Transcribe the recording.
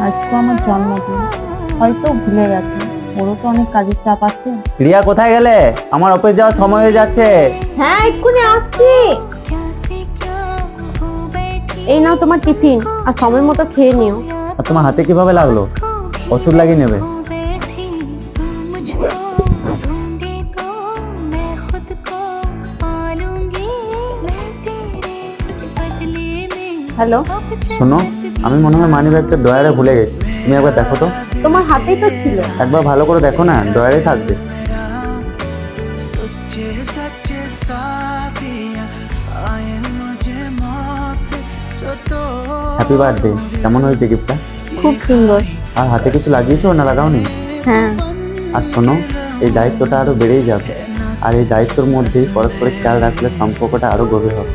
আজকে আমার জন্মদিন, হয়তো ভুলে গেছে। ওরও তো অনেক কাজের চাপ আছে। প্রিয়া কোথায় গেলে? আমার অফিস যাওয়ার সময় হয়ে যাচ্ছে। হ্যাঁ, এক্ষুনি আসছি। এই নাও তোমার টিফিন, আর সময় মতো খেয়ে নিও। আর তোমার হাতে কিভাবে লাগলো? ওষুধ লাগিয়ে নেবে। হ্যালো, শোনো, আমি মনে হয় মানি ব্যাগটা ড্রয়ারে ভুলে গেছি। তুমি একবার দেখো তো। তোমার হাতেই তো ছিল। একবার ভালো করে দেখো না, ড্রয়ারে থাকবে। Happy birthday. কেমন হয়েছে গিফটটা? খুব সুন্দর। আর হাতে কিছু লাগিয়েছো না লাগাওনি? হ্যাঁ। আর শোনো, এই দায়িত্বটা আরো বেড়েই যাবে। আর এই দায়িত্বের মধ্যেই পরস্পরের খেয়াল রাখলে সম্পর্কটা আরো গভীর হবে।